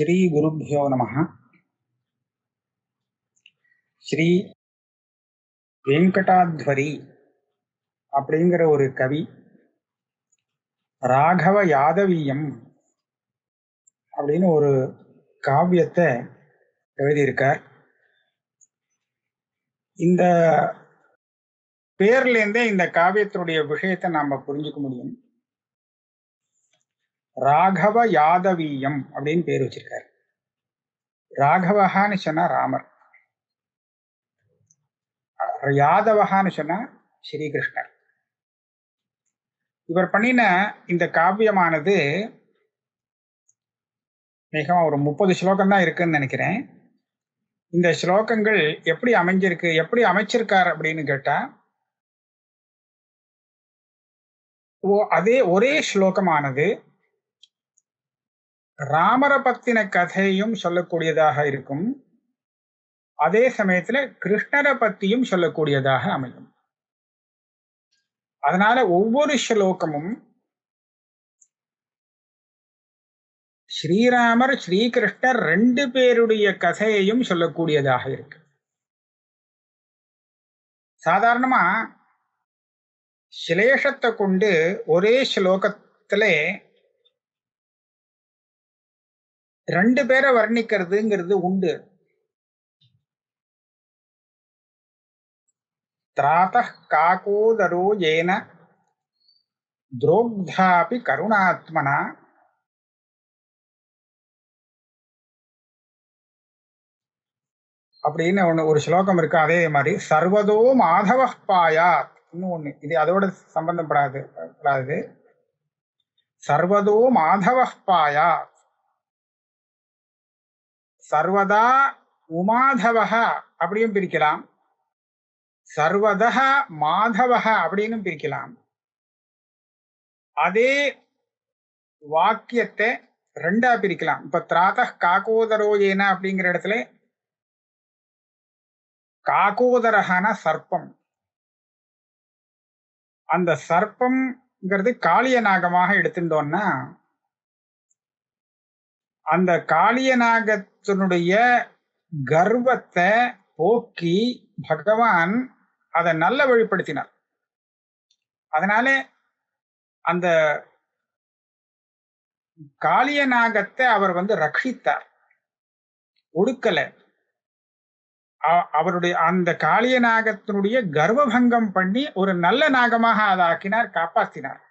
ஸ்ரீ குருப்யோ நமஹ. ஸ்ரீ வெங்கடாத்வரி அப்படிங்கிற ஒரு கவி ராகவ யாதவீயம் அப்படின்னு ஒரு காவியத்தை எழுதியிருக்கார். இந்த பேர்லேருந்தே இந்த காவியத்தினுடைய விஷயத்தை நாம புரிஞ்சுக்க முடியும். ராகவ யாதவீயம் அப்படின்னு பேர் வச்சிருக்கார். ராகவஹான்னு சொன்னா ராமர், யாதவஹான்னு சொன்னா ஸ்ரீகிருஷ்ணர். இவர் பண்ணின இந்த காவியமானது மிகவும் ஒரு 30 ஸ்லோகம் தான் இருக்குன்னு நினைக்கிறேன். இந்த ஸ்லோகங்கள் எப்படி அமைஞ்சிருக்கு, எப்படி அமைச்சிருக்கார் அப்படின்னு கேட்டா, அதே ஒரே ஸ்லோகமானது ராமரை பத்தின கதையும் சொல்லக்கூடியதாக இருக்கும், அதே சமயத்துல கிருஷ்ணரை பத்தியும் சொல்லக்கூடியதாக அமையும். அதனால ஒவ்வொரு ஸ்லோகமும் ஸ்ரீராமர் ஸ்ரீகிருஷ்ணர் 2 பேருடைய கதையையும் சொல்லக்கூடியதாக இருக்கு. சாதாரணமா சிலேஷத்தை கொண்டு ஒரே ஸ்லோகத்துல 2 பேரை வர்ணிக்கிறதுங்கிறது உண்டு. திராதः காகோதரோ ஏன துரோக்தாபி கருணாத்மனா அப்படின்னு ஒரு ஸ்லோகம் இருக்கு. அதே மாதிரி சர்வதோ மாதவ பாயாத் இன்னொன்னு, இது அதோட சம்பந்தப்படாது. சர்வதோ மாதவ பாயாத், சர்வதா உமாதவஹ அப்படியும் பிரிக்கலாம், சர்வதஹ மாதவஹ அப்படின்னு பிரிக்கலாம். அதே வாக்கியத்தை 2ஆ பிரிக்கலாம். இப்ப திராதः காகோதரோ ஏன அப்படிங்கிற இடத்துல காகோதரஹான சர்ப்பம், அந்த சர்ப்பம்ங்கிறது காளிய நாகமாக எடுத்துட்டோம்னா, அந்த காளிய நாகத்தினுடைய கர்வத்தை போக்கி பகவான் அதை நல்ல வழிப்படுத்தினார். அதனால அந்த காளிய நாகத்தை அவர் ரட்சித்தார், ஒடுக்கல. அவருடைய அந்த காளிய நாகத்தினுடைய கர்வபங்கம் பண்ணி ஒரு நல்ல நாகமாக அதை ஆக்கினார், காப்பாற்றினார்.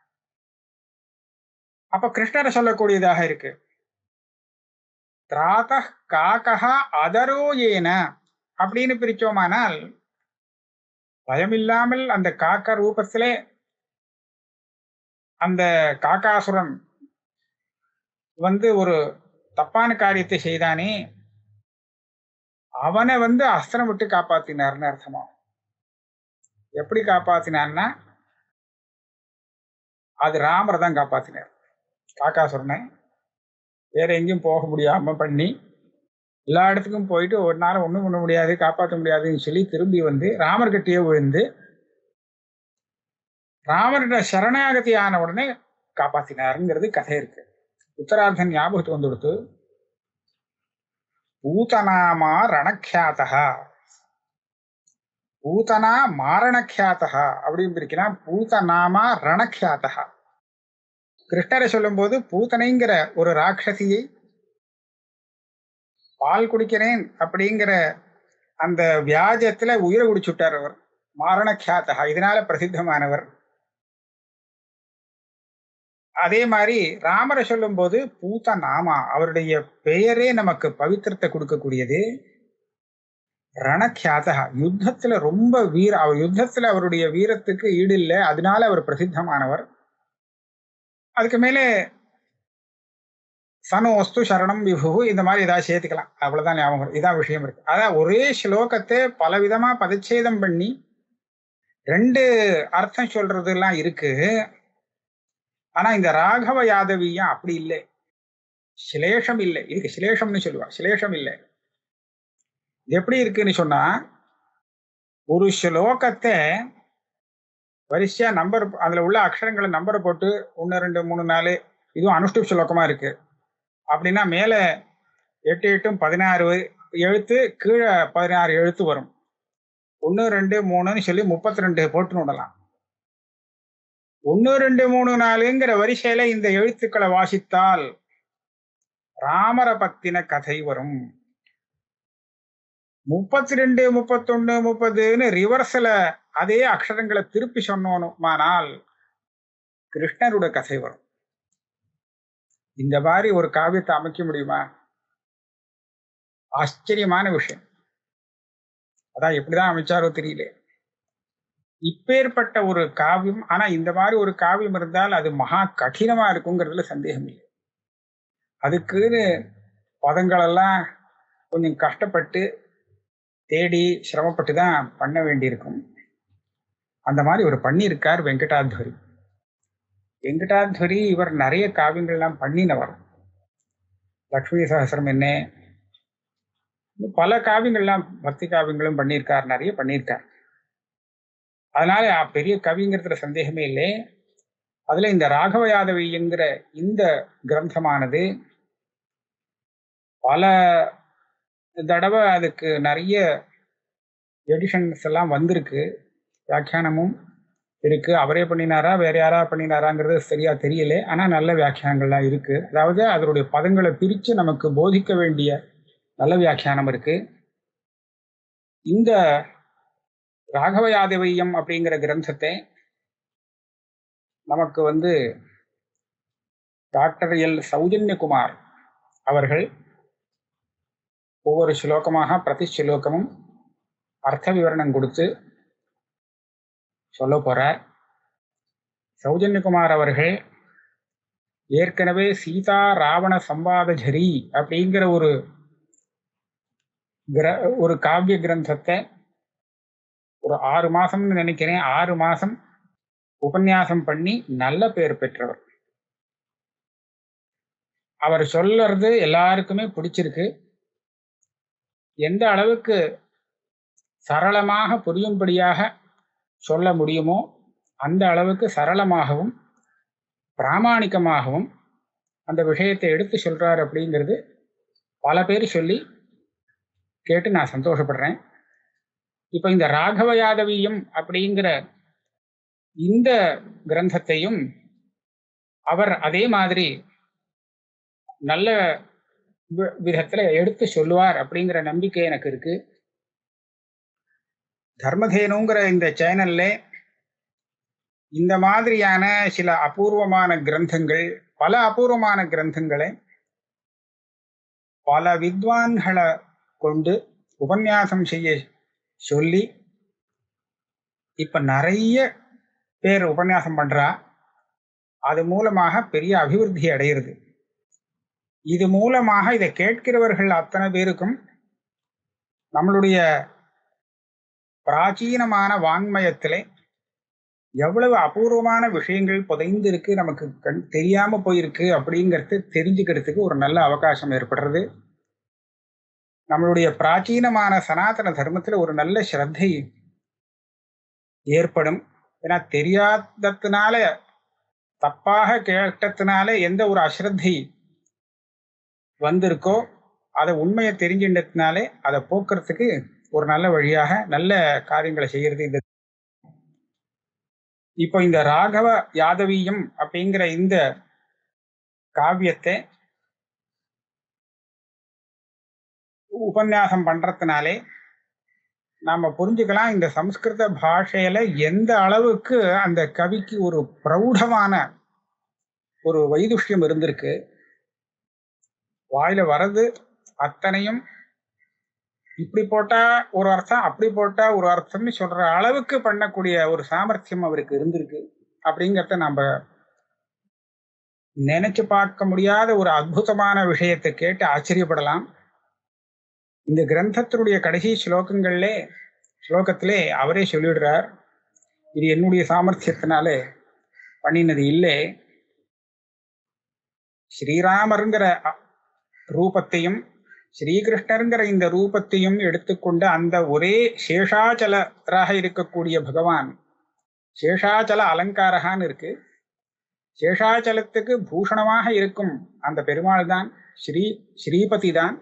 அப்ப கிருஷ்ணரை சொல்லக்கூடியதாக இருக்கு. திராதः காகஹ அதரோ ஏன அப்படின்னு பிரிச்சோமானால், பயமில்லாமல் அந்த காக்க ரூபத்திலே அந்த காக்காசுரன் ஒரு தப்பான காரியத்தை செய்தானே, அவனை அஸ்திரம் விட்டு காப்பாத்தினார்னு அர்த்தமா. எப்படி காப்பாத்தினான்னா, அது ராமர் தான் காப்பாத்தினார். காக்காசுரனை வேற எங்கேயும் போக முடியாம பண்ணி, எல்லா இடத்துக்கும் போயிட்டு ஒரு நாள் ஒண்ணும் பண்ண முடியாது, காப்பாற்ற முடியாதுன்னு சொல்லி திரும்பி ராமர் கிட்டேயே விழுந்து ராமர்கிட்ட சரணாகதி ஆன உடனே காப்பாத்தினாருங்கிறது கதை இருக்கு. உத்தரார்த்தம் ஞாபகத்துக்கு கொடுத்து, பூதனாமா ரணக்யாதா, பூதனா மாரணக்யாதா அப்படின்னு பிரிக்கலாம். பூதனாமா ரணக்யாதா. கிருஷ்ணரை சொல்லும் போது பூதனைங்கிற ஒரு ராட்சசியை பால் குடிக்கிறேன் அப்படிங்கிற அந்த வியாஜத்துல உயிரை குடிச்சுட்டார் அவர். மாரணக்யாதா, இதனால பிரசித்தமானவர். அதே மாதிரி ராமரை சொல்லும் போது பூத நாமா, அவருடைய பெயரே நமக்கு பவித்திரத்தை கொடுக்கக்கூடியது. ரணக்யாதா, யுத்தத்துல ரொம்ப அவர் யுத்தத்துல அவருடைய வீரத்துக்கு ஈடு இல்லை, அதனால அவர் பிரசித்தமானவர். அதுக்கு மேலே சனோஸ்து சரணம் விபு இந்த மாதிரி ஏதாவது சேர்த்துக்கலாம், அவ்வளவுதான் ஞாபகம். இதான் விஷயம் இருக்கு. அதான் ஒரே ஸ்லோகத்தை பலவிதமா பதச்சேதம் பண்ணி 2 அர்த்தம் சொல்றது எல்லாம் இருக்கு. ஆனா இந்த ராகவ யாதவியம் அப்படி இல்லை, சிலேஷம் இல்லை. இதுக்கு சிலேஷம்னு சொல்லுவா, சிலேஷம் இல்லை. எப்படி இருக்குன்னு சொன்னா, ஒரு ஸ்லோகத்தை வரிசையா நம்பர், அதுல உள்ள அக்ஷரங்களை நம்பரை போட்டு 1 2 3 4, இதுவும் அனுஷ்டுப் ஸ்லோகமா இருக்கு அப்படின்னா, மேல 8 8 16 எழுத்து, கீழே 16 எழுத்து வரும். 1 2 3ன்னு சொல்லி 32 போட்டு விடலாம். 1 2 3 4ங்கிற வரிசையில இந்த எழுத்துக்களை வாசித்தால் ராமரை பத்தின கதை வரும். 32 31 30ன்னு ரிவர்ஸ்ல அதே அக்ஷரங்களை திருப்பி சொன்னோமானால் கிருஷ்ணரோட கதை வரும். இந்த மாதிரி ஒரு காவியத்தை அமைக்க முடியுமா? ஆச்சரியமான விஷயம். அதான் எப்படிதான் அமைச்சாரோ தெரியல. இப்பேற்பட்ட ஒரு காவியம். ஆனா இந்த மாதிரி ஒரு காவியம் இருந்தால் அது மகா கடினமா இருக்குங்கிறதுல சந்தேகம் இல்லை. அதுக்குன்னு பதங்களெல்லாம் கொஞ்சம் கஷ்டப்பட்டு தேடி சிரமப்பட்டு தான் பண்ண வேண்டியிருக்கும். அந்த மாதிரி ஒரு பண்ணியிருக்கார் வெங்கடாத்வரி. வெங்கடாத்வரி இவர் நிறைய காவியங்கள்லாம் பண்ணினவர். லக்ஷ்மி சகஸ்ரம் என்ன, பல காவியங்கள்லாம் பக்தி காவியங்களும் பண்ணியிருக்கார், நிறைய பண்ணியிருக்கார். அதனால பெரிய கவிங்கிறதுல சந்தேகமே இல்லை. அதுல இந்த ராகவ யாதவிங்கிற இந்த கிரந்தமானது பல தடவை அதுக்கு நிறைய எடிஷன்ஸ் எல்லாம் வந்திருக்கு, வியாக்கியானமும் இருக்கு. அவரே பண்ணினாரா வேற யாரா பண்ணினாராங்கிறது சரியா தெரியல. ஆனா நல்ல வியாக்கியானங்கள்லாம் இருக்கு. அதாவது அதனுடைய பதங்களை பிரிச்சு நமக்கு போதிக்க வேண்டிய நல்ல வியாக்கியானம் இருக்கு. இந்த ராகவ யாதவியம் அப்படிங்கிற கிரந்தத்தை நமக்கு டாக்டர் எல் சௌஜன்யகுமார் அவர்கள் ஒவ்வொரு ஸ்லோகமாக பிரதி ஸ்லோகமும் அர்த்த விவரணம் கொடுத்து சொல்ல போறார். சௌஜன்யகுமார் அவர்கள் ஏற்கனவே சீதா ராவண சம்பாத ஜரி அப்படிங்கிற ஒரு காவிய கிரந்தத்தை ஒரு 6 மாசம்னு நினைக்கிறேன், 6 மாசம் உபன்யாசம் பண்ணி நல்ல பேர் பெற்றவர். அவர் சொல்றது எல்லாருக்குமே பிடிச்சிருக்கு. எந்த அளவுக்கு சரளமாக புரியும்படியாக சொல்ல முடியுமோ அந்த அளவுக்கு சரளமாகவும் பிராமாணிகமாகவும் அந்த விஷயத்தை எடுத்து சொல்றார் அப்படிங்கிறது பல பேர் சொல்லி கேட்டு நான் சந்தோஷப்படுறேன். இப்ப இந்த ராகவ யாதவியம் அப்படிங்கிற இந்த கிரந்தத்தையும் அவர் அதே மாதிரி நல்ல விதத்துல எடுத்து சொல்லுவார் அப்படிங்கிற நம்பிக்கை எனக்கு இருக்கு. தர்மதேனுங்கிற இந்த சேனல்ல இந்த மாதிரியான சில அபூர்வமான கிரந்தங்கள், பல அபூர்வமான கிரந்தங்களை பல வித்வான்களை கொண்டு உபன்யாசம் செய்ய சொல்லி இப்ப நிறைய பேர் உபன்யாசம் பண்றா. அது மூலமாக பெரிய அபிவிருத்தி அடைகிறது. இது மூலமாக இதை கேட்கிறவர்கள் அத்தனை பேருக்கும் நம்மளுடைய பிராச்சீனமான வாங்மயத்திலே எவ்வளவு அபூர்வமான விஷயங்கள் புதைந்து இருக்கு, நமக்கு தெரியாம போயிருக்கு அப்படிங்கிறது தெரிஞ்சுக்கிறதுக்கு ஒரு நல்ல அவகாசம் ஏற்படுறது. நம்மளுடைய பிராச்சீனமான சனாதன தர்மத்துல ஒரு நல்ல ஸ்ரத்தை ஏற்படும். ஏன்னா தெரியாததுனால, தப்பாக கேட்டதுனால எந்த ஒரு அஸ்ரத்தை வந்திருக்கோ அதை உண்மையை தெரிஞ்சின்றதுனாலே அதை போக்குறதுக்கு ஒரு நல்ல வழியாக நல்ல காரியங்களை செய்யறது இந்த. இப்போ இந்த ராகவ யாதவியம் அப்படிங்கிற இந்த காவியத்தை உபன்யாசம் பண்றதுனாலே நாம புரிஞ்சுக்கலாம் இந்த சம்ஸ்கிருத பாஷையில எந்த அளவுக்கு அந்த கவிக்கு ஒரு பிரௌಢமான ஒரு வைதுஷ்யம் இருந்திருக்கு. வாயில வர்றது அத்தனையும் இப்படி போட்டா ஒரு அர்த்தம், அப்படி போட்டா ஒரு அர்த்தம்னு சொல்ற அளவுக்கு பண்ணக்கூடிய ஒரு சாமர்த்தியம் அவருக்கு இருந்திருக்கு. அப்படிங்கிறத நம்ம நினைச்சு பார்க்க முடியாத ஒரு அற்புதமான விஷயத்தை கேட்டு ஆச்சரியப்படலாம். இந்த கிரந்தத்தினுடைய கடைசி ஸ்லோகத்திலே அவரே சொல்லிடுறார், இது என்னுடைய சாமர்த்தியத்தினாலே பண்ணினது இல்லை, ஸ்ரீராமருங்கிற ரூபத்தையும் ஸ்ரீகிருஷ்ணருங்கிற இந்த ரூபத்தையும் எடுத்துக்கொண்டு அந்த ஒரே சேஷாச்சலராக இருக்கக்கூடிய பகவான், சேஷாச்சல அலங்காரகான்னு இருக்கு, சேஷாச்சலத்துக்கு பூஷணமாக இருக்கும் அந்த பெருமாள் தான் ஸ்ரீபதி தான்.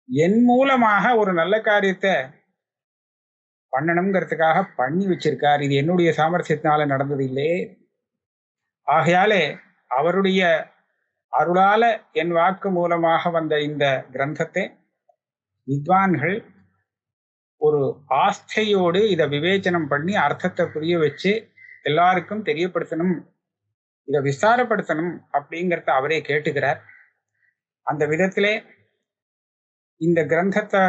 என் மூலமாக ஒரு நல்ல காரியத்தை பண்ணணுங்கிறதுக்காக பண்ணி வச்சிருக்கார். இது என்னுடைய சாமர்த்தியத்தினால நடந்தது இல்லே. ஆகையாலே அவருடைய அருளால என் வாக்கு மூலமாக வந்த இந்த கிரந்தத்தை வித்வான்கள் ஒரு ஆஸ்தையோடு இதை விவேச்சனம் பண்ணி அர்த்தத்தை புரிய வச்சு எல்லாருக்கும் தெரியப்படுத்தணும், இதை விசாரப்படுத்தணும் அப்படிங்கிறத அவரே கேட்டுக்கிறார். அந்த விதத்திலே இந்த கிரந்தத்தை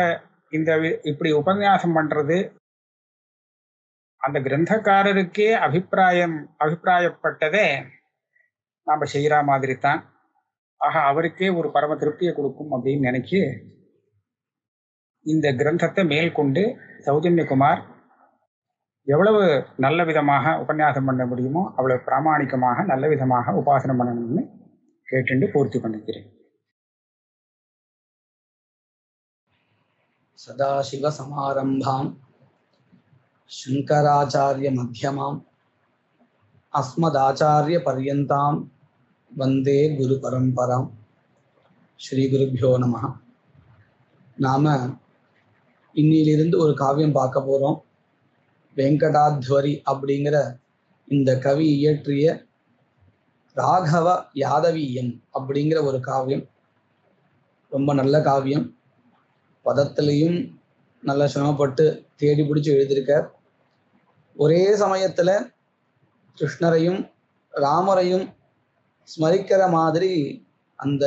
இப்படி உபன்யாசம் பண்றது அந்த கிரந்தக்காரருக்கே அபிப்பிராயப்பட்டதே நாம செய்யற மாதிரி தான். ஆக அவருக்கே ஒரு பரம திருப்தியை கொடுக்கும் அப்படின்னு நினைச்சு இந்த கிரந்தத்தை மேற்கொண்டு சௌஜன்யகுமார் எவ்வளவு நல்ல விதமாக உபன்யாசம் பண்ண முடியுமோ அவ்வளவு பிராமணிகமாக நல்ல விதமாக உபாசனம் பண்ணணும்னு கேட்டு பூர்த்தி பண்ணிக்கிறேன். சதாசிவ சமாரம்பாம் சங்கராச்சாரிய மத்தியமாம் அஸ்மதாச்சாரிய பர்யந்தாம் வந்தே குரு பரம்பராம். ஸ்ரீ குருபியோ நமஹ. நாம இன்னிலிருந்து ஒரு காவியம் பார்க்க போறோம். வெங்கடாத்வரி அப்படிங்கிற இந்த கவி இயற்றிய ராகவ யாதவீயம் அப்படிங்கிற ஒரு காவியம். ரொம்ப நல்ல காவியம். பதத்திலையும் நல்ல சிரமப்பட்டு தேடி பிடிச்சி எழுதியிருக்கார். ஒரே சமயத்துல கிருஷ்ணரையும் ராமரையும் ஸ்மரிக்கிற மாதிரி அந்த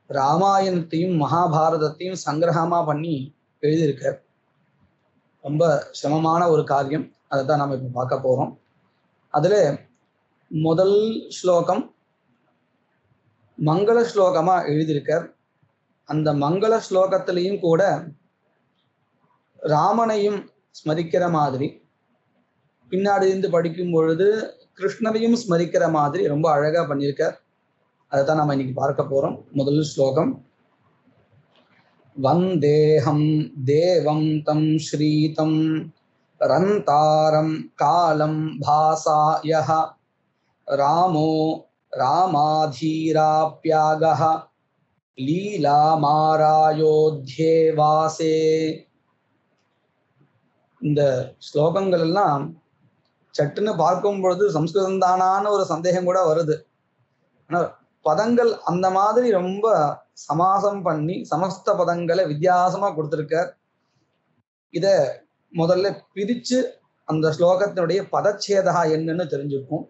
ராமாயணத்தையும் மகாபாரதத்தையும் சங்கிரகமா பண்ணி எழுதியிருக்கார். ரொம்ப சிரமமான ஒரு காரியம். அதை தான் நம்ம இப்போ பார்க்க போறோம். அதுல முதல் ஸ்லோகம் மங்கள ஸ்லோகமா எழுதியிருக்கார். அந்த மங்கள ஸ்லோகத்திலையும் கூட ராமனையும் ஸ்மரிக்கிற மாதிரி, பின்னாடி இருந்து படிக்கும் பொழுது கிருஷ்ணரையும் ஸ்மரிக்கிற மாதிரி ரொம்ப அழகா பண்ணியிருக்கார். அதைத்தான் நம்ம இன்னைக்கு பார்க்க போறோம். முதல் ஸ்லோகம். வந்தேஹம் தேவம் தம் ஸ்ரீதம் ரந்தாரம் காலம் பாசாயஹ ராமோ ராமாதீராப்யாகஹ லீலா மாராயோத்யே வாசே. இந்த ஸ்லோகங்கள் எல்லாம் சட்டுன்னு பார்க்கும் பொழுது சம்ஸ்கிருதம் தானான ஒரு சந்தேகம் கூட வருது. ஆனா பதங்கள் அந்த மாதிரி ரொம்ப சமாசம் பண்ணி சமஸ்த பதங்களை வித்தியாசமா கொடுத்திருக்கார். இத முதல்ல பிரிச்சு அந்த ஸ்லோகத்தினுடைய பதச்சேதா என்னன்னு தெரிஞ்சுக்கும்.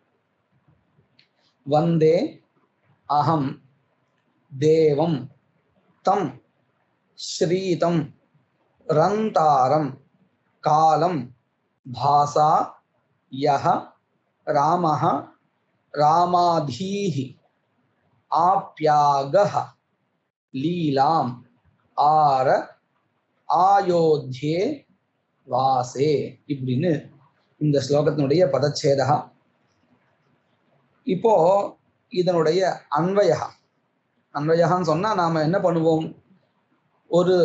வந்தே அகம் தேவம் தம் ஸ்ரீதம் ரந்தாரம் காலம் பாசா யஹ ராமஹ ராமாதீஹி ஆப்யாகஹ லீலாம் ஆர ஆயோத்யே வாசே இப்படின்னு இந்த ஸ்லோகத்தினுடைய பதச்சேதா. இப்போ இதனுடைய அன்வயகான்னு சொன்னா நாம என்ன பண்ணுவோம்? ஒரு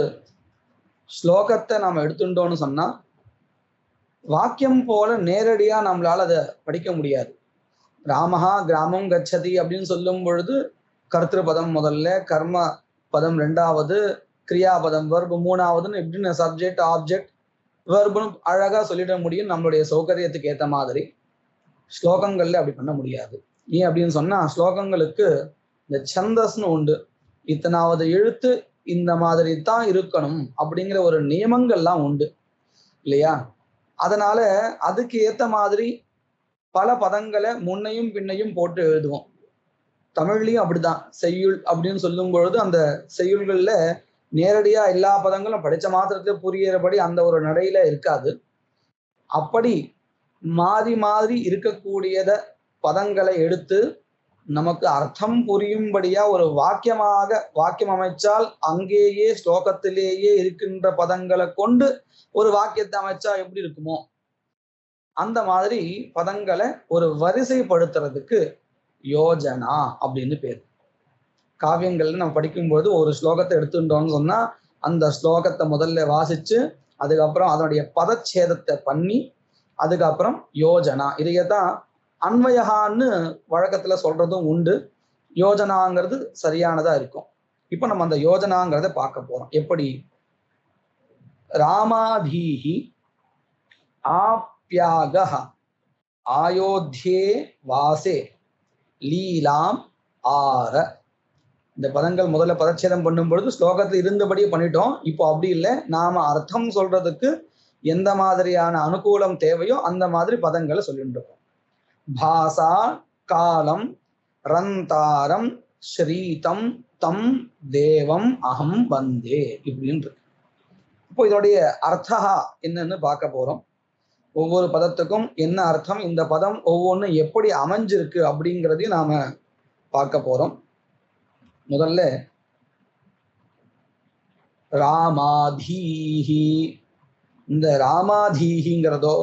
ஸ்லோகத்தை நாம எடுத்துட்டோம்னு சொன்னா வாக்கியம் போல நேரடியா நம்மளால அதை படிக்க முடியாது. ராமஹா கிராமம் கச்சதி அப்படின்னு சொல்லும் பொழுது கர்த்திரு பதம் முதல்ல, கர்ம பதம் ரெண்டாவது, கிரியாபதம் வெர்பு மூணாவதுன்னு எப்படின்னு சப்ஜெக்ட் ஆப்ஜெக்ட் வெர்புன்னு அழகா சொல்லிட முடியும் நம்மளுடைய சௌகரியத்துக்கு ஏற்ற மாதிரி. ஸ்லோகங்கள்ல அப்படி பண்ண முடியாது. ஏன் அப்படின்னு சொன்னா ஸ்லோகங்களுக்கு இந்த சந்தஸ்னு உண்டு. இத்தனாவது எழுத்து இந்த மாதிரி தான் இருக்கணும் அப்படிங்கிற ஒரு நியமங்கள்லாம் உண்டு இல்லையா? அதனால அதுக்கு ஏத்த மாதிரி பல பதங்களை முன்னையும் பின்னையும் போட்டு எழுதுவோம். தமிழ்லையும் அப்படிதான். செய்யுள் அப்படின்னு சொல்லும் பொழுது அந்த செய்யுள்கள்ல நேரடியா எல்லா பதங்களும் படிச்ச மாத்திரத்துல புரியறபடி அந்த ஒரு நடையில இருக்காது. அப்படி மாறி மாறி இருக்கக்கூடியத பதங்களை எடுத்து நமக்கு அர்த்தம் புரியும்படியா ஒரு வாக்கியம் அமைச்சால் அங்கேயே ஸ்லோகத்திலேயே இருக்கின்ற பதங்களை கொண்டு ஒரு வாக்கியத்தை அமைச்சா எப்படி இருக்குமோ அந்த மாதிரி பதங்களை ஒரு வரிசைப்படுத்துறதுக்கு யோஜனா அப்படின்னு பேர். காவியங்கள்ல நம்ம படிக்கும்போது ஒரு ஸ்லோகத்தை எடுத்துட்டோம்னு சொன்னா அந்த ஸ்லோகத்தை முதல்ல வாசிச்சு அதுக்கப்புறம் அதனுடைய பதச்சேதத்தை பண்ணி அதுக்கப்புறம் யோஜனா, இதையதான் அன்வயகான்னு வழக்கத்துல சொல்றதும் உண்டு. யோஜனாங்கிறது சரியானதா இருக்கும். இப்ப நம்ம அந்த யோஜனாங்கிறத பார்க்க போறோம். எப்படி ராமாதீஹி ஆப்யாகஹ ஆயோத்தியே வாசே லீலாம் ஆர. இந்த பதங்கள் முதல்ல பதச்சேதம் பண்ணும் பொழுது ஸ்லோகத்தில் இருந்தபடியே பண்ணிட்டோம். இப்போ அப்படி இல்லை, நாம அர்த்தம் சொல்றதுக்கு எந்த மாதிரியான அனுகூலம் தேவையோ அந்த மாதிரி பதங்களை சொல்லிட்டு இருக்கோம். பாசா காலம் ரந்தாரம் ஸ்ரீதம் தம் தேவம் அகம் வந்தே இப்படின்னு இருக்கு. இப்போ இதோடைய அர்த்தா என்னன்னு பார்க்க போறோம். ஒவ்வொரு பதத்துக்கும் என்ன அர்த்தம், இந்த பதம் ஒவ்வொன்றும் எப்படி அமைஞ்சிருக்கு அப்படிங்கிறதையும் நாம பார்க்க போறோம். முதல்ல ராமாதீஹி, இந்த ராமாதீஹிங்கிறதோ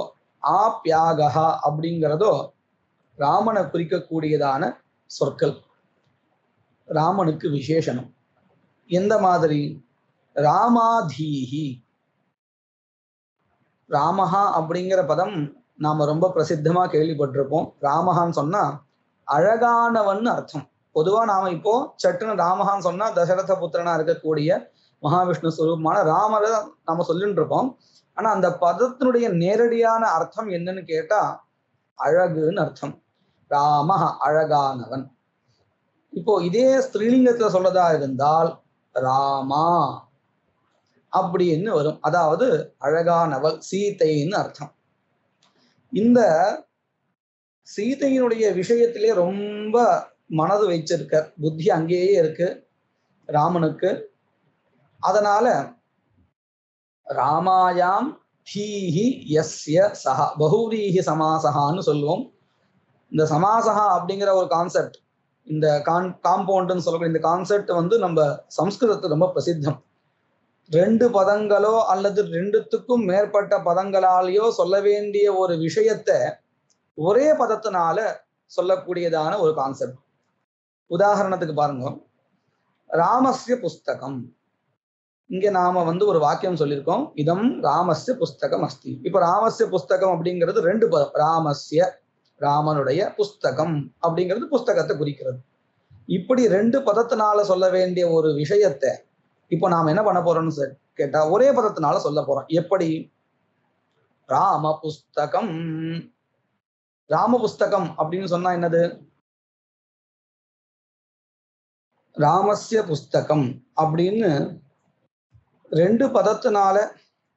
ஆப்யாகஹா அப்படிங்கிறதோ ராமனை குறிக்கக்கூடியதான சொற்கள், ராமனுக்கு விசேஷனம். எந்த மாதிரி? ராமாதீஹி, ராமஹா அப்படிங்கிற பதம் நாம ரொம்ப பிரசித்தமா கேள்விப்பட்டிருப்போம். ராமஹான்னு சொன்னா அழகானவன் அர்த்தம். பொதுவா நாம இப்போ சட்டுன்னு ராமஹான்னு சொன்னா தசரத புத்திரனா இருக்கக்கூடிய மகாவிஷ்ணு ஸ்வரூபமான ராமரை நாம சொல்லிட்டு இருப்போம். ஆனா அந்த பதத்தினுடைய நேரடியான அர்த்தம் என்னன்னு கேட்டா அழகுன்னு அர்த்தம். ராமஹ அழகானவன். இப்போ இதே ஸ்திரீலிங்கத்துல சொல்லதா இருந்தால் ராமா அப்படின்னு வரும். அதாவது அழகானவள், சீதைன்னு அர்த்தம். இந்த சீதையினுடைய விஷயத்திலே ரொம்ப மனது வச்சிருக்க, புத்தி அங்கேயே இருக்கு ராமனுக்கு. அதனால ராமாயாம் தீஹி யஸ்ய சஹா பஹுரீஹி சமாசகான்னு சொல்லுவோம். இந்த சமாசகா அப்படிங்கிற ஒரு கான்செப்ட், இந்த காம்பவுண்டுன்னு சொல்லக்கூடிய இந்த கான்செப்ட் நம்ம சம்ஸ்கிருதத்துக்கு ரொம்ப பிரசித்தம். ரெண்டு பதங்களோ அல்லது ரெண்டுத்துக்கும் மேற்பட்ட பதங்களாலேயோ சொல்ல வேண்டிய ஒரு விஷயத்தை ஒரே பதத்தினால சொல்லக்கூடியதான ஒரு கான்செப்ட். உதாரணத்துக்கு பாருங்க, ராமஸ்ய புஸ்தகம். இங்க நாம ஒரு வாக்கியம் சொல்லியிருக்கோம், இதம் ராமஸ்ய புஸ்தகம் அஸ்தி. இப்ப ராமஸ்ய புஸ்தகம் அப்படிங்கிறது ரெண்டு பதம். ராமஸ்ய ராமனுடைய, புஸ்தகம் அப்படிங்கிறது புஸ்தகத்தை குறிக்கிறது. இப்படி ரெண்டு பதத்தினால சொல்ல வேண்டிய ஒரு விஷயத்தை இப்போ நாம என்ன பண்ண போறோம்னு கேட்டா ஒரே பதத்தினால சொல்ல போறோம். எப்படி? ராம புஸ்தகம். ராம புஸ்தகம் அப்படின்னு சொன்னா என்னது? ராமஸ்ய புஸ்தகம் அப்படின்னு ரெண்டு பதத்தினால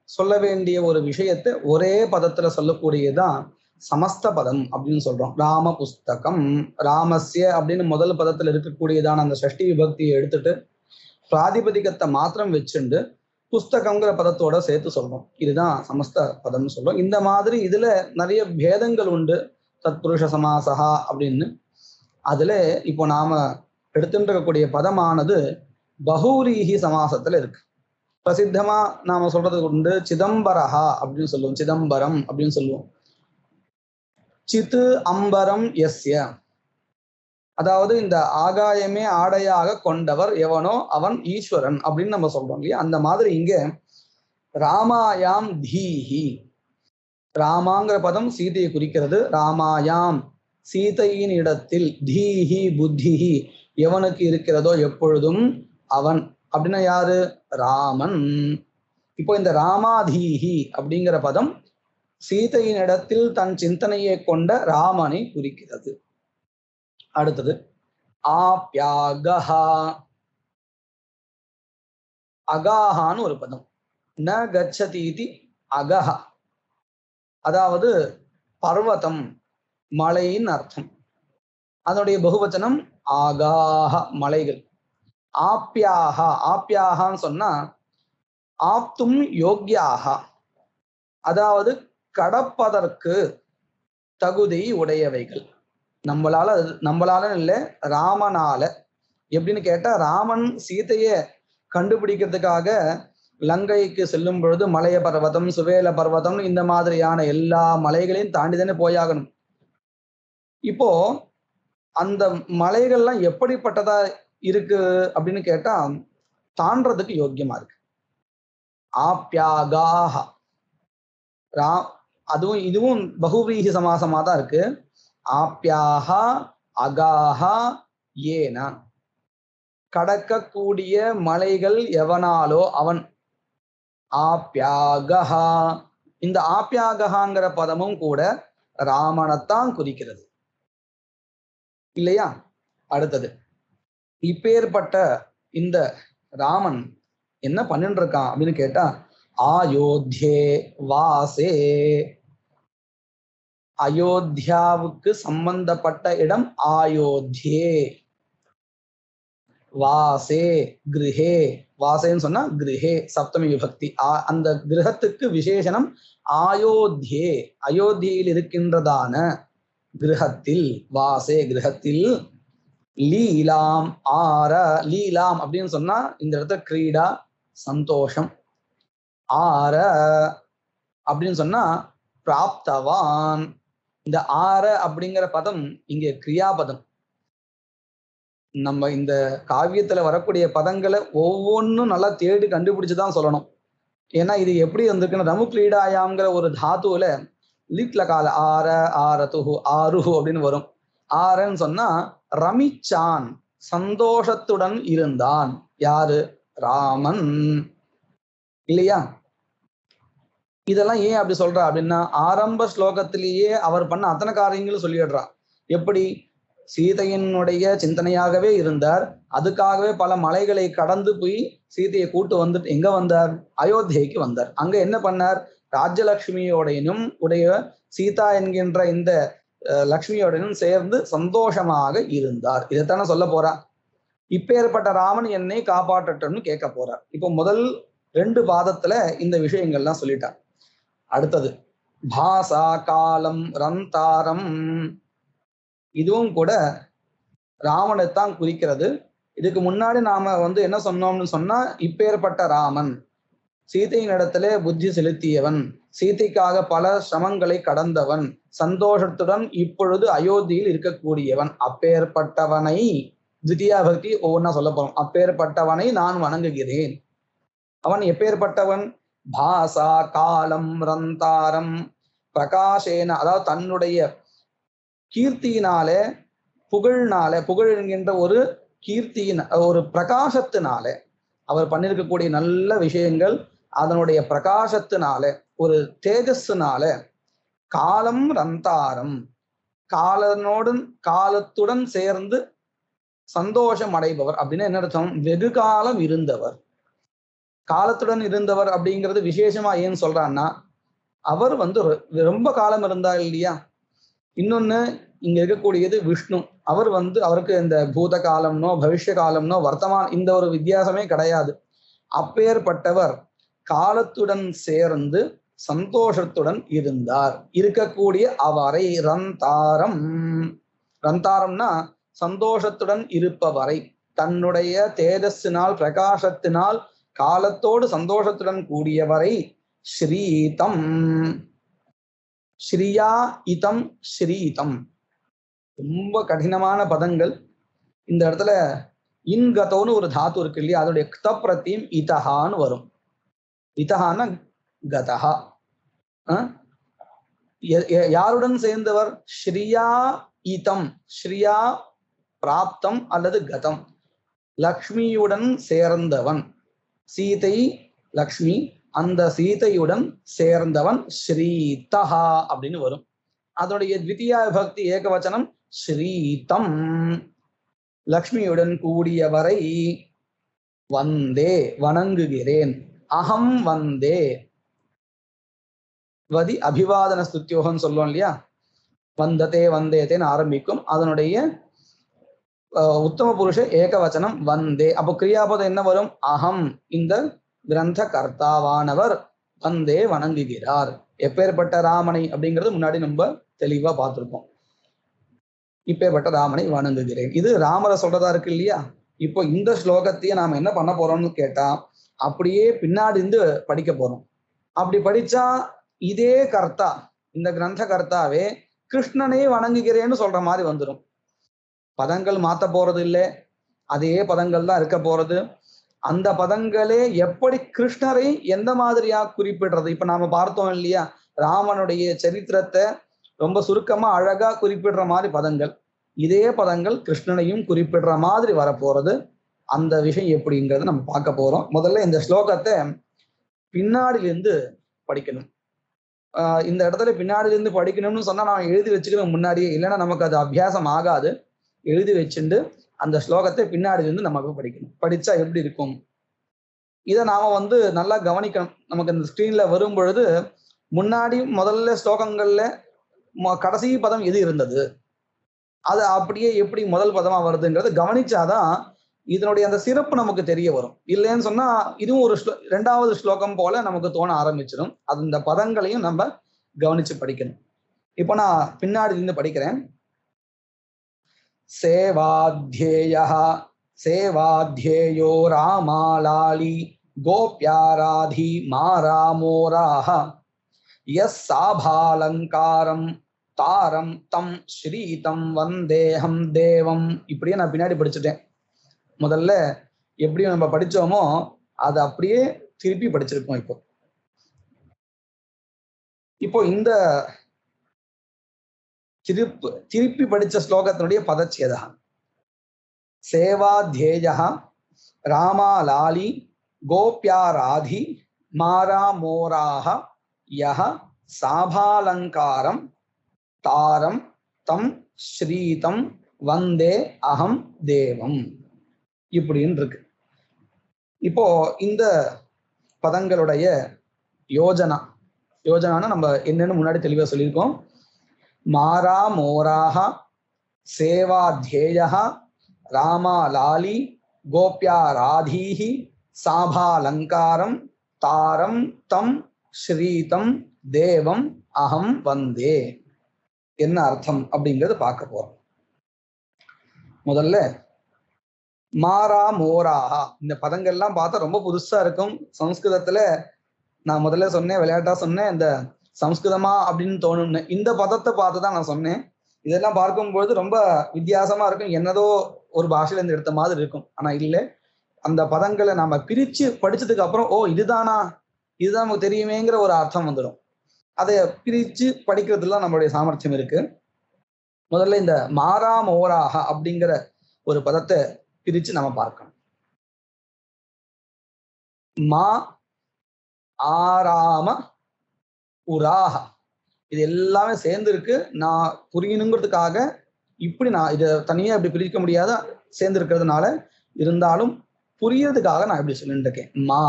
சொல்ல வேண்டிய ஒரு விஷயத்தை ஒரே பதத்துல சொல்லக்கூடியதான் சமஸ்த பதம் அப்படின்னு சொல்றோம். ராம புஸ்தகம், ராமஸ்ய அப்படின்னு முதல் பதத்துல இருக்கக்கூடியதான அந்த ஷஷ்டி விபக்தியை எடுத்துட்டு பிராதிபதிகத்தை மாத்திரம் வச்சுண்டு புஸ்தகங்கிற பதத்தோட சேர்த்து சொல்றோம். இதுதான் சமஸ்த பதம்னு சொல்றோம். இந்த மாதிரி இதுல நிறைய பேதங்கள் உண்டு. தத்புருஷ சமாசகா அப்படின்னு. அதுல இப்போ நாம எடுத்துட்டு இருக்கக்கூடிய பதமானது பஹூரீஹி சமாசத்துல இருக்கு. பிரசித்தமா நாம சொல்றது உண்டு, சிதம்பரஹா அப்படின்னு சொல்லுவோம், சிதம்பரம் அப்படின்னு சொல்லுவோம். சித்து அம்பரம் யஸ்ய, அதாவது இந்த ஆகாயமே ஆடையாக கொண்டவர் எவனோ அவன் ஈஸ்வரன் அப்படின்னு நம்ம சொல்றோம் இல்லையா. அந்த மாதிரி இங்க ராமாயாம் தீஹி, ராமாங்கிற பதம் சீதையை குறிக்கிறது. ராமாயாம் சீதையின் இடத்தில், தீஹி புத்திஹி எவனுக்கு இருக்கிறதோ எப்பொழுதும் அவன் அப்படின்னா யாரு? ராமன். இப்போ இந்த ராமாதீஹி அப்படிங்கிற பதம் சீதையின் இடத்தில் தன் சிந்தனையை கொண்ட ராமனை குறிக்கிறது. அடுத்தது ஆப்யாகஹா. அகாஹான்னு ஒரு பதம். ந கச்சதீதி அகஹ, அதாவது பர்வதம், மலையின் அர்த்தம். அதனுடைய பகுவச்சனம் ஆகாஹ, மலைகள். ஆப்யாஹா, ஆப்யாகான்னு சொன்னா ஆப்தும் யோக்யாஹா, அதாவது கடப்பதற்கு தகுதி உடையவைகள். நம்மளால இல்லை, ராமனால. எப்படின்னு கேட்டா ராமன் சீதையை கண்டுபிடிக்கிறதுக்காக லங்கைக்கு செல்லும் பொழுது மலைய பர்வதம், சுவேல பர்வதம், இந்த மாதிரியான எல்லா மலைகளையும் தாண்டிதானே போயாகணும். இப்போ அந்த மலைகள்லாம் எப்படிப்பட்டதா இருக்கு அப்படின்னு கேட்டா தாண்டறதுக்கு யோக்கியமா இருக்கு. ஆப்யாகாஹ, அதுவும் இதுவும் பகுவிரீஹி சமாசமா தான் இருக்கு. ஆப்யாஹா அகாஹா ஏனா. கடக்கக்கூடிய மலைகள் எவனாலோ அவன். ஆப்யாகஹா, இந்த ஆப்யாகஹாங்கிற பதமும் கூட ராமனைத்தான் குறிக்கிறது இல்லையா? அடுத்தது, இப்பேற்பட்ட இந்த ராமன் என்ன பண்ணிட்டு இருக்கான் அப்படின்னு கேட்டா, ஆயோத்தியே வாசே, அயோத்தியாவுக்கு சம்பந்தப்பட்ட இடம் ஆயோத்தியே. வாசே கிருஹே, வாசேன்னு சொன்னா கிருஹே சப்தமி விபக்தி. அந்த கிரகத்துக்கு விசேஷனம் ஆயோத்தியே, அயோத்தியில் இருக்கின்றதான கிரகத்தில், வாசே கிரகத்தில். லீலாம் ஆர, லீலாம் அப்படின்னு சொன்னா இந்த இடத்துல கிரீடா சந்தோஷம். ஆர அப்படின்னு சொன்னா பிராப்தவான். இந்த ஆர அப்படிங்கிற பதம் இங்க கிரியாபதம். நம்ம இந்த காவியத்துல வரக்கூடிய பதங்களை ஒவ்வொன்றும் நல்லா தேடி கண்டுபிடிச்சுதான் சொல்லணும். ஏன்னா இது எப்படி வந்திருக்குன்னா, ரமு கிரீடாயாங்கிற ஒரு தாத்துவில லிட்ல கால ஆர ஆரதுஹு ஆருஹு அப்படின்னு வரும். ஆரன்னு சொன்னா ரமிச்சான், சந்தோஷத்துடன் இருந்தான். யாரு? ராமன் இல்லையா? இதெல்லாம் ஏன் அப்படி சொல்றா அப்படின்னா, ஆரம்ப ஸ்லோகத்திலேயே அவர் பண்ண அத்தனை காரியங்களும் சொல்லிடுறா. எப்படி? சீதையினுடைய சிந்தனையாகவே இருந்தார். அதுக்காகவே பல மலைகளை கடந்து போய் சீதையை கூட்டு வந்துட்டு எங்க வந்தார்? அயோத்தியைக்கு வந்தார். அங்க என்ன பண்ணார்? ராஜ்யலட்சுமியோடையும் உடைய சீதா என்கின்ற இந்த லக்ஷ்மியோடையும் சேர்ந்து சந்தோஷமாக இருந்தார். இதைத்தானே சொல்ல போறா. இப்பேற்பட்ட ராமன் என்னை காப்பாற்றட்டும்னு கேட்க போறார். இப்போ முதல் 2 பாதத்துல இந்த விஷயங்கள்லாம் சொல்லிட்டார். அடுத்தது பாசா காலம் ரந்தாரம், இதுவும் கூட ராமனைத்தான் குறிக்கிறது. இதுக்கு முன்னாடி நாம என்ன சொன்னோம்னு சொன்னா, இப்பேற்பட்ட ராமன் சீதையின் இடத்துல புத்தி செலுத்தியவன், சீதைக்காக பல சிரமங்களை கடந்தவன், சந்தோஷத்துடன் இப்பொழுது அயோத்தியில் இருக்கக்கூடியவன். அப்பேற்பட்டவனை தித்தியா பக்தி ஒவ்வொன்னா சொல்ல போறோம். அப்பேற்பட்டவனை நான் வணங்குகிறேன். அவன் எப்பேற்பட்டவன்? பாசா காலம் ரந்தாரம் பிரகாசேன, அதாவது தன்னுடைய கீர்த்தியினாலே, புகழ்னால, புகழ் என்கின்ற ஒரு கீர்த்தியின் ஒரு பிரகாசத்தினால, அவர் பண்ணிருக்கக்கூடிய நல்ல விஷயங்கள் அதனுடைய பிரகாசத்தினால, ஒரு தேஜஸ்னால, காலம் ரந்தாரம், காலத்துடன் சேர்ந்து சந்தோஷம் அடைபவர் அப்படின்னு என்ன அர்த்தம்? வெகு காலம் இருந்தவர். காலத்துடன் இருந்தவர் அப்படிங்கிறது விசேஷமா ஏன்னு சொல்றான்னா, அவர் ரொம்ப காலம் இருந்தார் இல்லையா? இன்னொன்னு, இங்க இருக்கக்கூடியது விஷ்ணு. அவர் அவருக்கு இந்த பூத காலம்னோ பவிஷ்ய காலம்னோ வர்த்தமான் இந்த ஒரு வித்தியாசமே கிடையாது. அப்பேற்பட்டவர் காலத்துடன் சேர்ந்து சந்தோஷத்துடன் இருந்தார். இருக்கக்கூடிய அவரை ரந்தாரம், ரந்தாரம்னா சந்தோஷத்துடன் இருப்பவரை, தன்னுடைய தேஜஸினால் பிரகாசத்தினால் காலத்தோடு சந்தோஷத்துடன் கூடியவரை ஸ்ரீதம், ஸ்ரீயா இதம் ஸ்ரீதம், ரொம்ப கடினமான பதங்கள். இந்த இடத்துல இன்கதோன்னு ஒரு தாத்து இருக்கு இல்லையா, அதோடைய க்த பிரத்தியம் இதஹான்னு வரும். இதஹான கதஹா. யாருடன் சேர்ந்தவர்? ஸ்ரீயா இதம், ஸ்ரீயா பிராப்தம் அல்லது கதம், லக்ஷ்மியுடன் சேர்ந்தவன். சீதை லக்ஷ்மி, அந்த சீதையுடன் சேர்ந்தவன் ஸ்ரீதஹா அப்படின்னு வரும். அதனுடைய த்விதியா விபக்தி ஏகவச்சனம் ஸ்ரீதம், லக்ஷ்மியுடன் கூடியவரை வந்தே வணங்குகிறேன். அகம் வந்தே, வதி அபிவாதன ஸ்துத்யோகம் சொல்லுவோம் இல்லையா, வந்ததே வந்தேதேன்னு ஆரம்பிக்கும். அதனுடைய உத்தம புருஷ ஏகவச்சனம் வந்தே. அப்போ கிரியாபதம் என்ன வரும்? அகம், இந்த கிரந்த கர்த்தாவானவர் வந்தே வணங்குகிறார். எப்பேற்பட்ட ராமனை அப்படிங்கிறது முன்னாடி நம்ம தெளிவா பார்த்திருப்போம். இப்பேற்பட்ட ராமனை வணங்குகிறேன், இது ராமரை சொல்றதா இருக்கு இல்லையா. இப்போ இந்த ஸ்லோகத்தையே நாம என்ன பண்ண போறோம்னு கேட்டா, அப்படியே பின்னாடி இருந்து படிக்க போறோம். அப்படி படிச்சா இதே கர்த்தா, இந்த கிரந்த கர்த்தாவே கிருஷ்ணனை வணங்குகிறேன்னு சொல்ற மாதிரி வந்துடும். பதங்கள் மாத்த போறது இல்லை, அதே பதங்கள் தான் இருக்க போறது. அந்த பதங்களே எப்படி கிருஷ்ணரை எந்த மாதிரியா குறிப்பிடுறது. இப்ப நாம பார்த்தோம் இல்லையா, ராமனுடைய சரித்திரத்தை ரொம்ப சுருக்கமா அழகா குறிப்பிடுற மாதிரி பதங்கள். இதே பதங்கள் கிருஷ்ணனையும் குறிப்பிடுற மாதிரி வரப்போறது. அந்த விஷயம் எப்படிங்கிறத நம்ம பார்க்க போறோம். முதல்ல இந்த ஸ்லோகத்தை பின்னாடிலிருந்து படிக்கணும். இந்த இடத்துல பின்னாடிலிருந்து படிக்கணும்னு சொன்னா நான் எழுதி வச்சுக்கணும் முன்னாடியே, இல்லைன்னா நமக்கு அது அபியாசம் ஆகாது. எழுதி வச்சுட்டு அந்த ஸ்லோகத்தை பின்னாடிலிருந்து நமக்கு படிக்கணும். படிச்சா எப்படி இருக்கும் இதை நாம நல்லா கவனிக்கணும். நமக்கு இந்த ஸ்கிரீன்ல வரும் பொழுது முன்னாடி முதல்ல ஸ்லோகங்கள்ல கடைசி பதம் எது இருந்தது, அது அப்படியே எப்படி முதல் பதமா வருதுங்கிறது கவனிச்சாதான் இதனுடைய அந்த சிறப்பு நமக்கு தெரிய வரும். இல்லைன்னு சொன்னா இதுவும் ஒரு ரெண்டாவது ஸ்லோகம் போல நமக்கு தோண ஆரம்பிச்சிடும். அது இந்த பதங்களையும் நம்ம கவனிச்சு படிக்கணும். இப்போ நான் பின்னாடி இருந்து படிக்கிறேன். சேவாத்யேயோ ராமாலாலி கோப்யாராதி மாராமோராஹ யஸ் சாபாலங்காரம் தாரம் தம் ஸ்ரீதம் வந்தேஹம் தேவம். இப்படியே நான் பின்னாடி படிச்சுட்டேன். முதல்ல எப்படி நம்ம படிச்சோமோ அதை அப்படியே திருப்பி படிச்சிருக்கோம். இப்போ இந்த திருப்பி படிச்ச ஸ்லோகத்தினுடைய பதச்சேதா சேவாத்யேய ராமாலாலி கோப்யாராதி மாராமோராஹ யஹ சாபாலங்காரம் தாரம் தம் ஸ்ரீதம் வந்தே அகம் தேவம் இப்படின்னு இருக்கு. இப்போ இந்த பதங்களுடைய யோஜனான்னு நம்ம என்னன்னு முன்னாடி தெளிவா சொல்லியிருக்கோம். மாராமோராஹ சேவாத்யேய ராமாலாலி கோப்யாராதீஹி சாபாலங்காரம் தாரம் தம் ஸ்ரீதம் தேவம் அகம் வந்தே. என்ன அர்த்தம் அப்படிங்கிறது பார்க்க போறோம். முதல்ல மாராமோராஹா இந்த பதங்கள்லாம் பார்த்தா ரொம்ப புதுசா இருக்கும். சம்ஸ்கிருதத்துல நான் முதல்ல சொன்னேன், விளையாட்டா சொன்னேன், இந்த சம்ஸ்கிருதமா அப்படின்னு தோணும்னு. இந்த பதத்தை பார்த்துதான் நான் சொன்னேன். இதெல்லாம் பார்க்கும்பொழுது ரொம்ப வித்தியாசமா இருக்கும், என்னதோ ஒரு பாஷையில இருந்து எடுத்த மாதிரி இருக்கும். ஆனா இல்லை, அந்த பதங்களை நாம பிரிச்சு படிச்சதுக்கு அப்புறம் ஓ இதுதான் நமக்கு தெரியுமேங்கிற ஒரு அர்த்தம் வந்துடும். அதை பிரிச்சு படிக்கிறதுலாம் நம்மளுடைய சாமர்த்தியம் இருக்கு. முதல்ல இந்த மாராமோராக அப்படிங்கிற ஒரு பதத்தை பிரிச்சு நம்ம பார்க்கணும். மா ஆராம உராக இது எல்லாமே சேர்ந்து இருக்கு. நான் புரியணுங்கிறதுக்காக இப்படி நான் இதை தனியா இப்படி பிரிக்க முடியாத சேர்ந்து இருக்கிறதுனால, இருந்தாலும் புரியறதுக்காக நான் இப்படி சொல்லிட்டு இருக்கேன். மா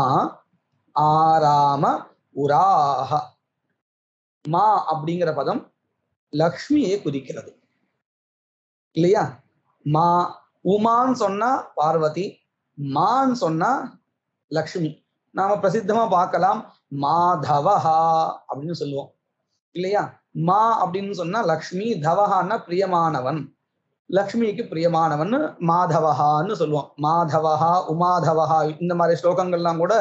ஆராம உராக. மா அப்படிங்கிற பதம் லக்ஷ்மியை குறிக்கிறது இல்லையா? மா உமான்னு சொன்னா பார்வதி, மான்னு சொன்னா லக்ஷ்மி. நாம பிரசித்தமா பார்க்கலாம் மாதவஹா அப்படின்னு சொல்லுவோம் இல்லையா? மா அப்படின்னு சொன்னா லக்ஷ்மி, தவஹான்னா பிரியமானவன், லக்ஷ்மிக்கு பிரியமானவன் மாதவஹான்னு சொல்லுவோம். மாதவஹா உமாதவஹா இந்த மாதிரி ஸ்லோகங்கள்லாம் கூட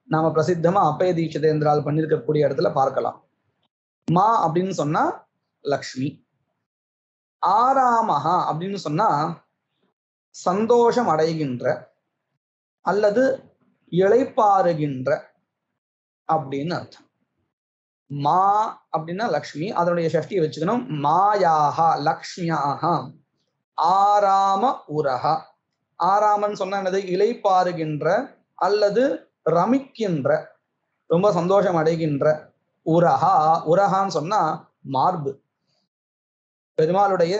நாம பிரசித்தமா அப்பய தீட்சிதேந்திரால் பண்ணிருக்கக்கூடிய இடத்துல பார்க்கலாம். மா அப்படின்னு சொன்னா லக்ஷ்மி. ஆராமஹா அப்படின்னு சொன்னா சந்தோஷம் அடைகின்ற அல்லது இளைப்பாறுகின்ற அப்படின்னு அர்த்தம். மா அப்படின்னா லக்ஷ்மி, அதனுடைய ஷஷ்டியை வச்சுக்கணும். மாயாஹா லக்ஷ்மியாஹா. ஆராம உரஹா. ஆராமன்னு சொன்னா என்னது? இளைப்பாறுகின்ற அல்லது ரமிக்கின்ற, ரொம்ப சந்தோஷம் அடைகின்ற. உரஹா, உரஹான்னு சொன்னா மார்பு. பெருமாளுடைய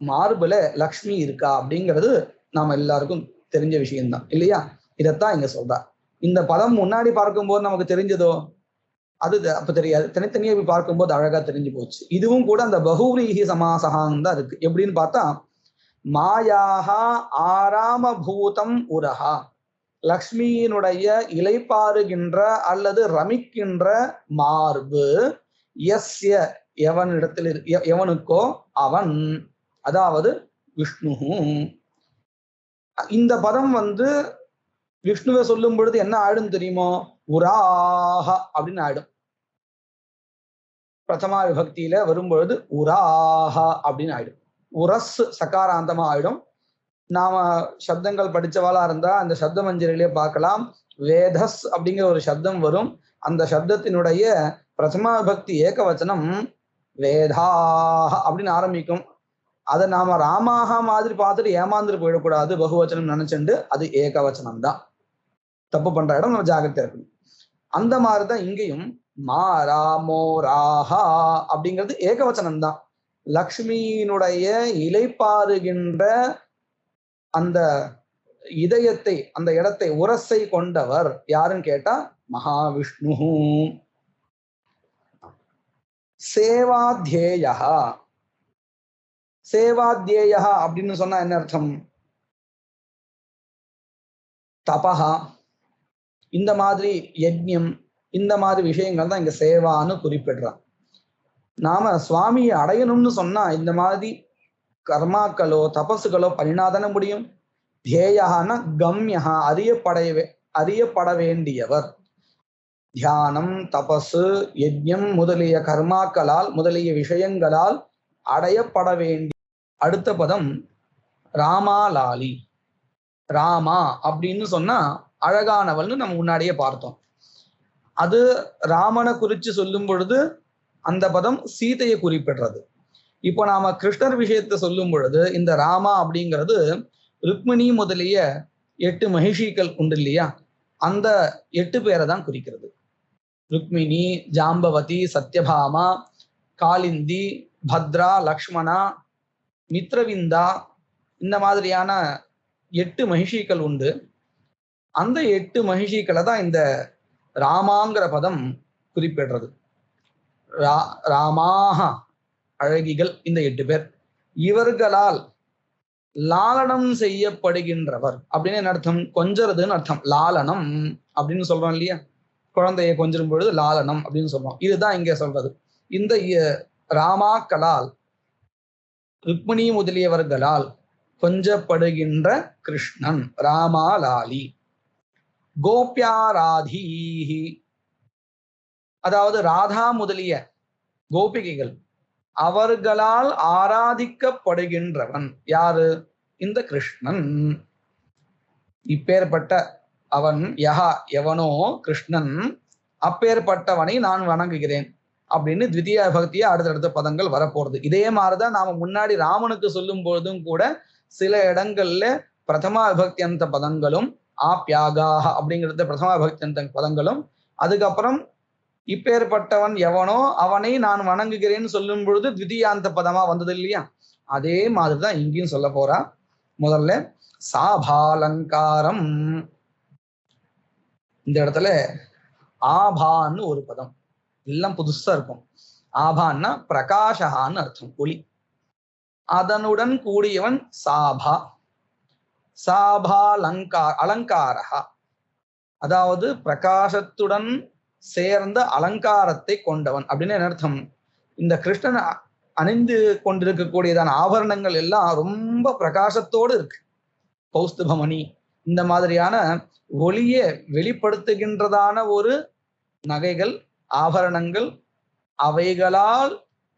மார்புல லக்ஷ்மி இருக்கா அப்படிங்கிறது நாம எல்லாருக்கும் தெரிஞ்ச விஷயம்தான் இல்லையா? இதைத்தான் இங்க சொல்றா. இந்த பதம் முன்னாடி பார்க்கும்போது நமக்கு தெரிஞ்சதோ அது அப்ப தெரியாது, தனித்தனியா போய் பார்க்கும்போது அழகா தெரிஞ்சு போச்சு. இதுவும் கூட அந்த பகுவிரீஹி சமாசகான்னு தான் இருக்கு. எப்படின்னு பார்த்தா மாயாஹா ஆராம பூதம் உரஹா, லக்ஷ்மியினுடைய இளைப்பாறுகின்ற அல்லது ரமிக்கின்ற மார்பு. எஸ்ய எவனிடத்தில் எவனுக்கோ அவன், அதாவது விஷ்ணு. இந்த பதம் விஷ்ணுவை சொல்லும் பொழுது என்ன ஆயிடும் தெரியுமோ? உராஹ அப்படின்னு ஆயிடும். பிரதமா விபக்தியில வரும்பொழுது உராஹ அப்படின்னு ஆயிடும். உரஸ் சகாராந்தமா ஆயிடும். நாம சப்தங்கள் படிச்சவாளா இருந்தா அந்த சப்த மஞ்சரிலே பார்க்கலாம். வேதஸ் அப்படிங்கிற ஒரு சப்தம் வரும். அந்த சப்தத்தினுடைய பிரதமா விபக்தி ஏகவச்சனம் வேதாஹ அப்படின்னு ஆரம்பிக்கும். அதை நாம ராமாக மாதிரி பார்த்துட்டு ஏமாந்துட்டு போயிடக்கூடாது, பகுவச்சனம் நினைச்சுண்டு அது ஏகவச்சனம் தான். தப்பு பண்ற இடம் நம்ம ஜாகிரதையா இருக்கணும். அந்த மாதிரிதான் இங்கேயும் மா ராமோ ராஹா அப்படிங்கிறது ஏகவச்சனம் தான். லக்ஷ்மியினுடைய இலைப்பாறுகின்ற அந்த இதயத்தை, அந்த இடத்தை உரசை கொண்டவர் யாருன்னு கேட்டா மகாவிஷ்ணு. சேவாத்யேயா, சேவாத்யேயா அப்படின்னு சொன்னா என்ன அர்த்தம்? தபஹா, இந்த மாதிரி யஜ்ஞம், இந்த மாதிரி விஷயங்கள் தான் இங்க சேவான்னு குறிப்பிடுறான். நாம சுவாமியை அடையணும்னு சொன்னா இந்த மாதிரி கர்மாக்களோ தபசுகளோ பண்ணினாதானே முடியும். தியேயஹான கம்யஹா, அறியப்பட வேண்டியவர். தியானம், தபசு, யஜ்ஞம் முதலிய கர்மாக்களால், முதலிய விஷயங்களால் அடையப்பட வேண்டிய. அடுத்த பதம் ராமாலாலி. ராமா அப்படின்னு சொன்னா அழகானவள்னு நம்ம முன்னாடியே பார்த்தோம். அது ராமனை குறிச்சு சொல்லும் பொழுது அந்த பதம் சீதையை குறிப்பிடுறது. இப்போ நாம கிருஷ்ணர் விஷயத்தை சொல்லும் பொழுது இந்த ராமா அப்படிங்கிறது ருக்மிணி முதலிய 8 மகிஷிகள் உண்டு இல்லையா, அந்த 8 பேரை தான் குறிக்கிறது. ருக்மிணி, ஜாம்பவதி, சத்யபாமா, காலிந்தி, பத்ரா, லக்ஷ்மணா, மித்ரவிந்தா, இந்த மாதிரியான 8 மகிஷிகள் உண்டு. அந்த 8 மகிஷிகளை தான் இந்த ராமாங்கிற பதம் குறிப்பிடுறது. ராமாக அழகிகள் இந்த 8 பேர். இவர்களால் லாலனம் செய்யப்படுகின்றவர் அப்படின்னு என்ன அர்த்தம்? கொஞ்சறதுன்னு அர்த்தம். லாலனம் அப்படின்னு சொல்றோம் இல்லையா, குழந்தையை கொஞ்சிடும் பொழுது லாலனம் அப்படின்னு சொல்றோம். இதுதான் இங்க சொல்றது. இந்த ராமாக்களால், ருக்மிணி முதலியவர்களால் கொஞ்சப்படுகின்ற கிருஷ்ணன் ராமாலாலி. கோப்யாராதீஹி, அதாவது ராதா முதலிய கோபிகைகள் அவர்களால் ஆராதிக்கப்படுகின்றவன் யாரு? இந்த கிருஷ்ணன். இப்பேற்பட்ட அவன் யஹா, எவனோ கிருஷ்ணன், அப்பேற்பட்டவனை நான் வணங்குகிறேன் அப்படின்னு த்விதீய பக்தியா அடுத்தடுத்த பதங்கள் வரப்போறது. இதே மாதிரிதான் நாம முன்னாடி ராமனுக்கு சொல்லும் பொழுதும் கூட சில இடங்கள்ல பிரதமா விபக்தி அந்த பதங்களும், ஆப்யாகாக அப்படிங்கிறது பிரதமா விபக்தி அந்த பதங்களும், அதுக்கப்புறம் இப்பேற்பட்டவன் எவனோ அவனை நான் வணங்குகிறேன்னு சொல்லும் பொழுது த்விதீயாந்த பதமா வந்தது இல்லையா, அதே மாதிரிதான் இங்கேயும் சொல்ல போறா. முதல்ல சாபாலங்காரம். இந்த இடத்துல ஆபான்னு ஒரு பதம், எல்லாம் புதுசா இருக்கும். ஆபான்னா பிரகாஷகான்னு அர்த்தம், ஒளி. அதனுடன் கூடியவன் சாபா. அலங்காரஹா, அதாவது பிரகாசத்துடன் சேர்ந்த அலங்காரத்தை கொண்டவன் அப்படின்னு என்ன அர்த்தம்? இந்த கிருஷ்ணன் அணிந்து கொண்டிருக்கக்கூடியதான ஆபரணங்கள் எல்லாம் ரொம்ப பிரகாசத்தோடு இருக்கு. கௌஸ்துபமணி, இந்த மாதிரியான ஒளியை வெளிப்படுத்துகின்றதான ஒரு நகைகள், ஆபரணங்கள், அவைகளால்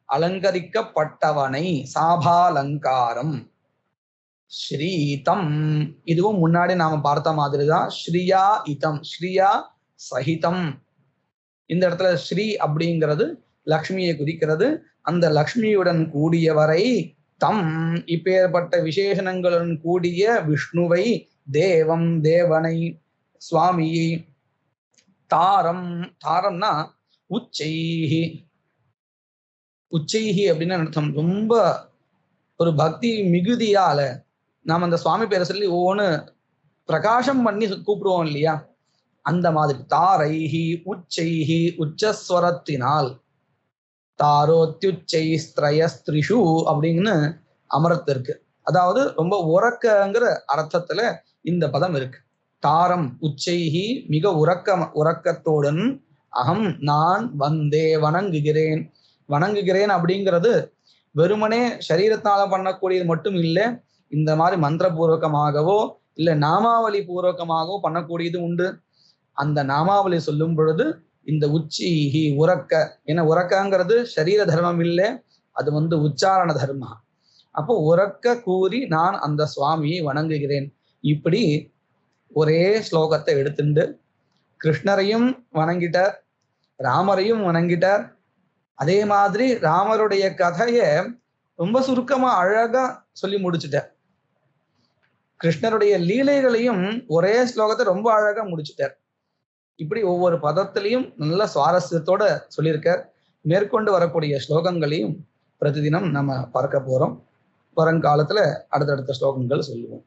அலங்கரிக்கப்பட்டவனை சாபாலங்காரம். ஸ்ரீதம், இதுவும் முன்னாடி நாம பார்த்த மாதிரிதான். ஸ்ரீயா இதம், ஸ்ரீயா சகிதம். இந்த இடத்துல ஸ்ரீ அப்படிங்கிறது லக்ஷ்மியை குறிக்கிறது. அந்த லக்ஷ்மியுடன் கூடியவரை, தம் இப்பேற்பட்ட விசேஷணங்களுடன் கூடிய விஷ்ணுவை, தேவம் தேவனை, சுவாமியை, தாரம், தாரம்னா உச்சைஹி. உச்சைஹி அப்படின்னு அர்த்தம். ரொம்ப ஒரு பக்தி மிகுதியால நாம அந்த சுவாமி பேரை சொல்லி ஒவ்வொன்னு பிரகாசம் பண்ணி கூப்பிடுவோம் இல்லையா, அந்த மாதிரி. தாரைஹி உச்சைஹி, உச்சஸ்வரத்தினால். தாரோத்யுச்சைஸ்திரயஸ்திரிஷு அப்படின்னு அமரத்து இருக்கு. அதாவது ரொம்ப உறக்கங்கிற அர்த்தத்துல இந்த பதம் இருக்கு. தாரம் உச்சைஹி, மிக உறக்கத்துடன், அகம் நான் வந்தே வணங்குகிறேன். வணங்குகிறேன் அப்படிங்கிறது வெறுமனே சரீரத்தால பண்ணக்கூடியது மட்டும் இல்லை, இந்த மாதிரி மந்திரபூர்வகமாகவோ இல்ல நாமாவளி பூர்வகமாகவோ பண்ணக்கூடியது உண்டு. அந்த நாமாவளி சொல்லும் பொழுது இந்த உச்சிஹி உறக்க, ஏன்னா உறக்கங்கிறது சரீர தர்மம் இல்லை, அது உச்சாரண தர்மா. அப்போ உறக்க கூறி நான் அந்த சுவாமியை வணங்குகிறேன். இப்படி ஒரே ஸ்லோகத்தை எடுத்துண்டு கிருஷ்ணரையும் ரொம்ப சுருக்கமா அழகா சொல்லி முடிச்சுட்டார். கிருஷ்ணருடைய லீலைகளையும் ஒரே ஸ்லோகத்தை ரொம்ப அழகா முடிச்சுட்டார். இப்படி ஒவ்வொரு பதத்திலையும் நல்ல சுவாரஸ்யத்தோட சொல்லியிருக்கார். மேற்கொண்டு வரக்கூடிய ஸ்லோகங்களையும் பிரதிதினம் நம்ம பார்க்க போறோம். வருங்காலத்துல அடுத்தடுத்த ஸ்லோகங்கள் சொல்லுவோம்.